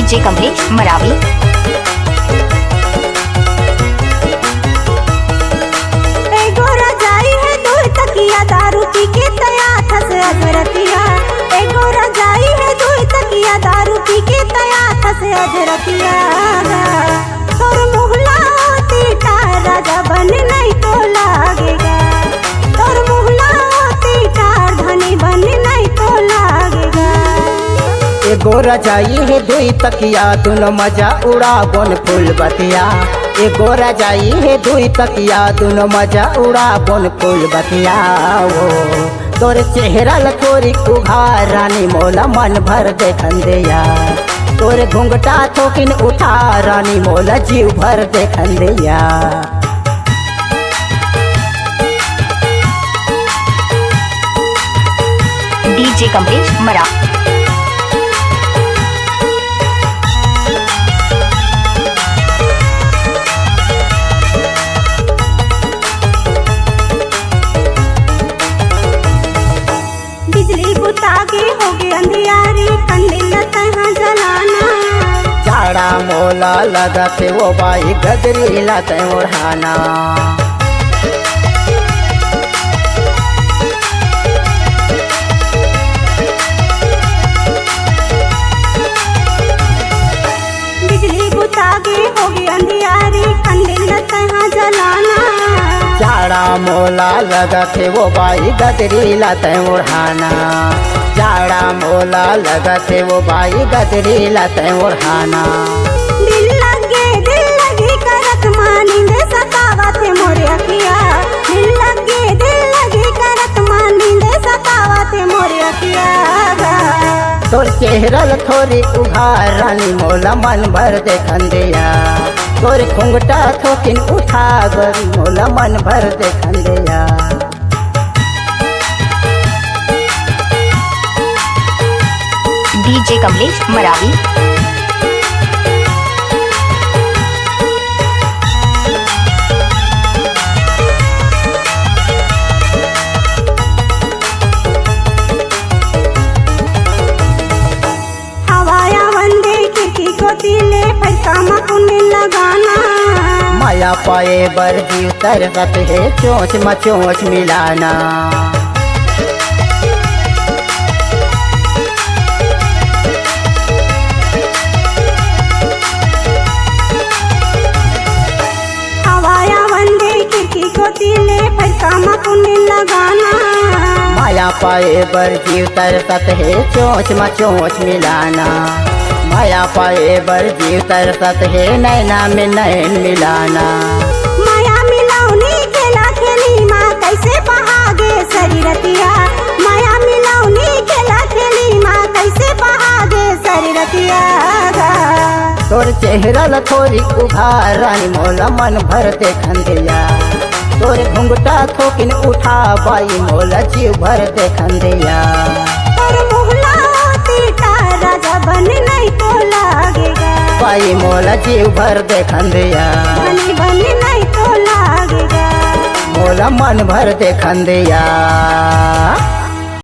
DJ Kamlesh Maravi. गोरा जाई है दूर तकिया दारू पी के तया थस अधरतिया। गोरा जाई है दूर तकिया दारू पी के तया थस अधरतिया। तोर मुहला तीटा राजा बन नहीं तो लागेगा। तोर मुहला तीटा धनी बन नहीं तो लागेगा। गोरा जाई है दुई तकिया दोनों मजा उड़ा बोन फूल बतिया। गोरा जाई है दुई तकिया दोनों मजा उड़ा बोन फूल बतिया। वो तोर चेहरा लथोरी उघार रानी मोला मन भर देखन दिया। तोर घुंघटा थोकिन उठा रानी मोला जीव भर देखन दिया। डीजे कमलेश मरावी। बिजली बुतागी होगी अंधियारी कंदिल तहाँ जलाना। चाड़ा मोला लगते वो बाई गदरी लते ओढ़ाना। बिजली बुतागी होगी अंधियारी कंदिल तहाँ जलाना। चाड़ा मोला लगते वो बाई गदरी लते ओढ़ाना। चाड़ा मोला लगते वो बाई गदरी लते ओढ़ाना। दिल लगी करत मानिंद सतावते मोरे अखिया। दिल लगी करत मानिंद सतावते मोरे अखिया। तोर चेहरा थोड़ी उघार रानी मोला मन भर देखन दिया। तोर घुंघटा थोकिन उठा गरी मोला मन भर देखन दिया। डीजे कमलेश मरावी। हवाया वंदे खिड़की को दिले फिर काम कुने लगाना। माया पाए बर जीव तरसत है चोंच मचोंच मिलाना। हवाया वंदे खिड़की को दिले फिर काम कुने लगाना। माया पाए बर जीव तरसत है चोंच मचोंच मिलाना। माया पाए बर जीव तरसत है नैना में नैन मिलाना। माया मिलौनी खेला खेली माँ कैसे बहागे शरीरतिया। माया मिलौनी खेला खेली माँ कैसे बहागे शरीरतिया। तोर चेहरा थोड़ी उघार रानी मोला मन भर देखन दिया। तोर घुंघटा थोकिन उठा बाई मोला जीव भर देखन दिया। तोर मुहला तीटा राजा बन नहीं तो लागेगा। बाई मोला जीव भर देखन दिया। बनी बन नहीं तो लागेगा। मोला मन भर देखन दिया।